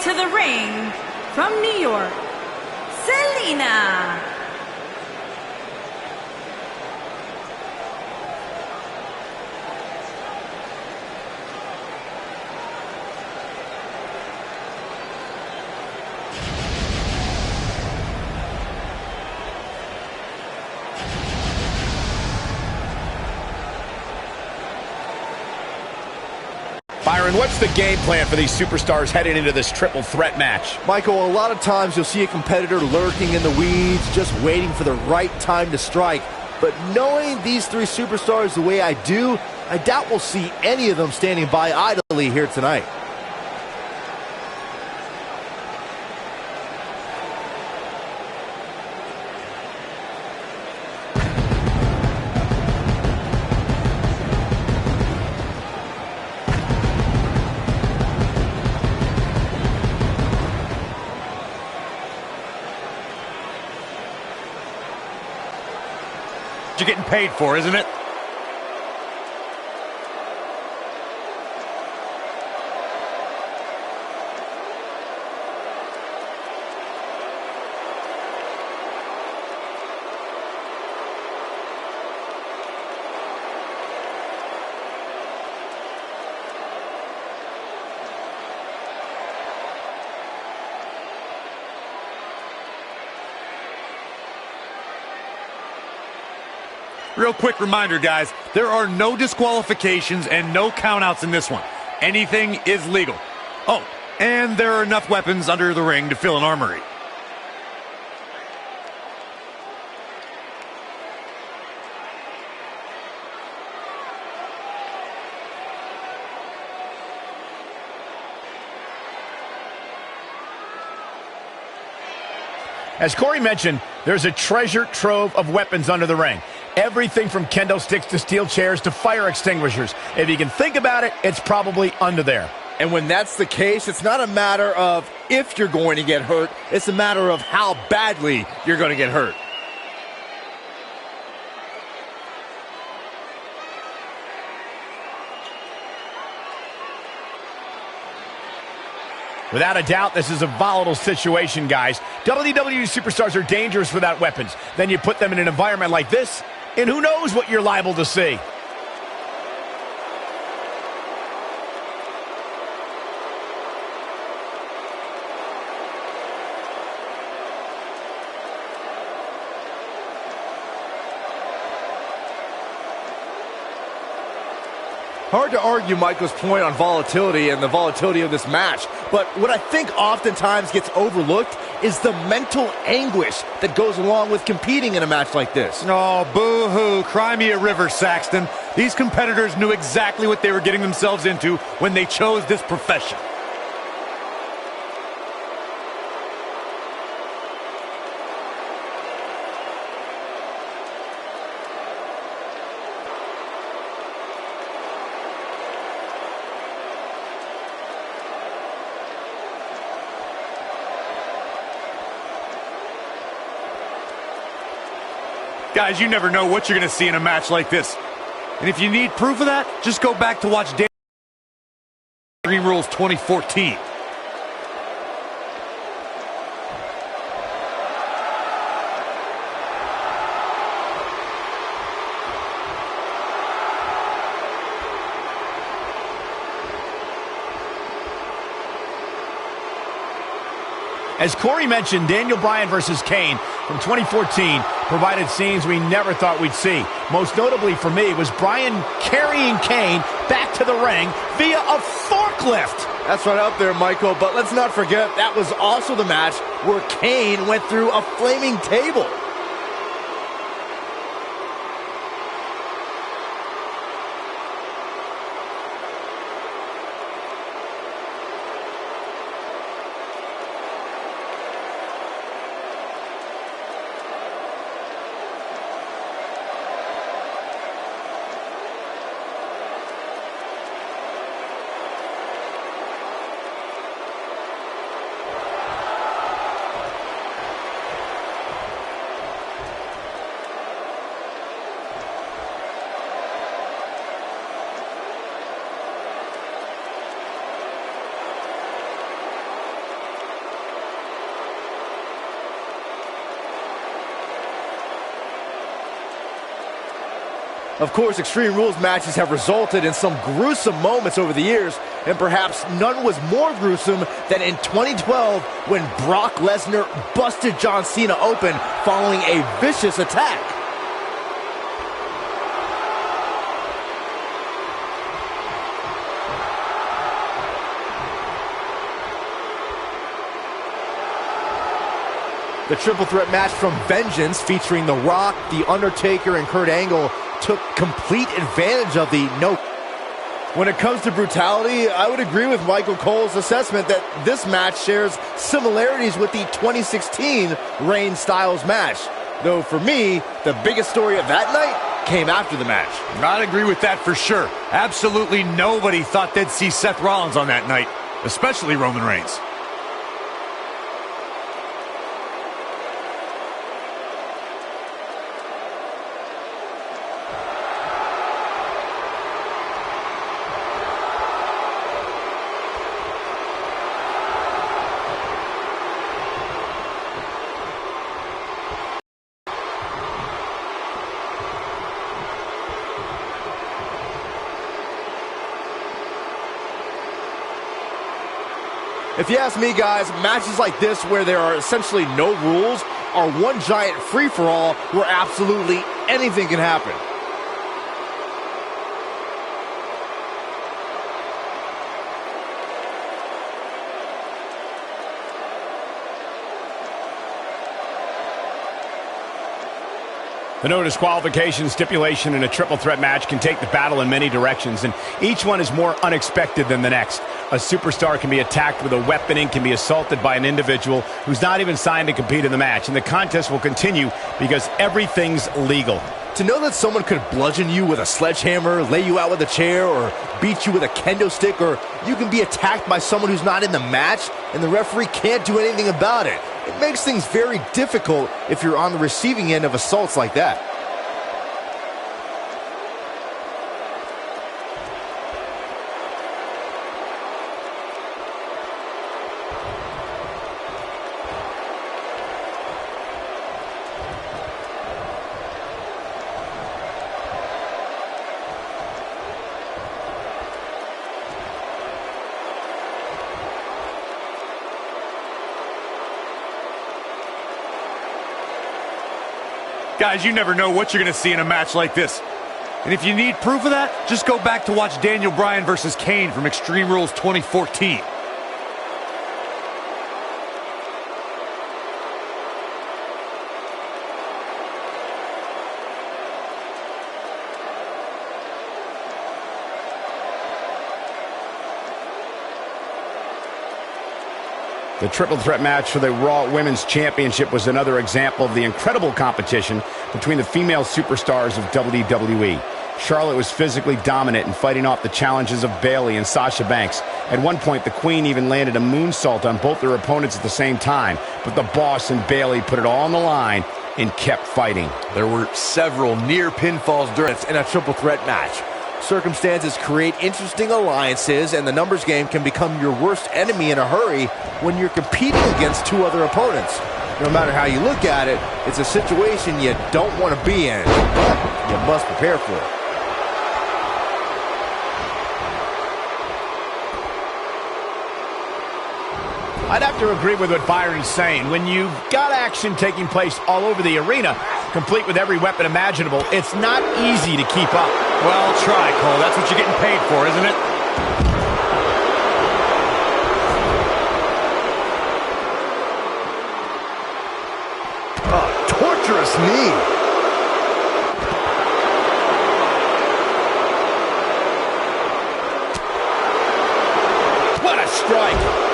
to the ring from New York, Zelina. Byron, what's the game plan for these superstars heading into this triple threat match? Michael, a lot of times you'll see a competitor lurking in the weeds, just waiting for the right time to strike. But knowing these three superstars the way I do, I doubt we'll see any of them standing by idly here tonight. You're getting paid for, isn't it? Real quick reminder, guys, there are no disqualifications and no countouts in this one. Anything is legal. Oh, and there are enough weapons under the ring to fill an armory. As Corey mentioned, there's a treasure trove of weapons under the ring. Everything from kendo sticks to steel chairs to fire extinguishers. If you can think about it, it's probably under there. And when that's the case, it's not a matter of if you're going to get hurt, it's a matter of how badly you're going to get hurt. Without a doubt, this is a volatile situation, guys. WWE superstars are dangerous without weapons. Then you put them in an environment like this, and who knows what you're liable to see. Hard to argue Michael's point on volatility and the volatility of this match, but what I think oftentimes gets overlooked is the mental anguish that goes along with competing in a match like this. Oh, boo-hoo. Cry me a river, Saxton. These competitors knew exactly what they were getting themselves into when they chose this profession. Guys, you never know what you're going to see in a match like this. And if you need proof of that, just go back to watch Extreme Rules 2014. As Corey mentioned, Daniel Bryan versus Kane from 2014 provided scenes we never thought we'd see. Most notably for me was Bryan carrying Kane back to the ring via a forklift. That's right up there, Michael, but let's not forget that was also the match where Kane went through a flaming table. Of course, Extreme Rules matches have resulted in some gruesome moments over the years, and perhaps none was more gruesome than in 2012 when Brock Lesnar busted John Cena open following a vicious attack. The triple threat match from Vengeance featuring The Rock, The Undertaker, and Kurt Angle took complete advantage of the no. When it comes to brutality, I would agree with Michael Cole's assessment that this match shares similarities with the 2016 Reigns Styles match. Though for me, the biggest story of that night came after the match. I'd agree with that for sure. Absolutely nobody thought they'd see Seth Rollins on that night, especially Roman Reigns. If you ask me, guys, matches like this where there are essentially no rules are one giant free-for-all where absolutely anything can happen. The no disqualification stipulation in a triple threat match can take the battle in many directions, and each one is more unexpected than the next. A superstar can be attacked with a weapon and can be assaulted by an individual who's not even signed to compete in the match, and the contest will continue because everything's legal. To know that someone could bludgeon you with a sledgehammer, lay you out with a chair, or beat you with a kendo stick, or you can be attacked by someone who's not in the match and the referee can't do anything about it. It makes things very difficult if you're on the receiving end of assaults like that. Guys, you never know what you're going to see in a match like this. And if you need proof of that, just go back to watch Daniel Bryan versus Kane from Extreme Rules 2014. The triple threat match for the Raw Women's Championship was another example of the incredible competition between the female superstars of WWE. Charlotte was physically dominant and fighting off the challenges of Bayley and Sasha Banks. At one point, the Queen even landed a moonsault on both their opponents at the same time, but the Boss and Bayley put it all on the line and kept fighting. There were several near pinfalls during in a triple threat match. Circumstances create interesting alliances, and the numbers game can become your worst enemy in a hurry when you're competing against two other opponents. No matter how you look at it, it's a situation you don't want to be in, but you must prepare for it. I'd have to agree with what Byron's saying. When you've got action taking place all over the arena, complete with every weapon imaginable, it's not easy to keep up. Well, try, Cole. That's what you're getting paid for, isn't it? Oh, torturous knee. What a strike.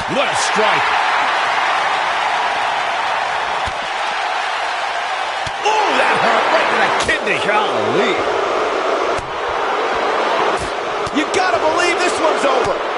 What a strike. Oh, that hurt right to the kidney. Golly. You gotta believe this one's over.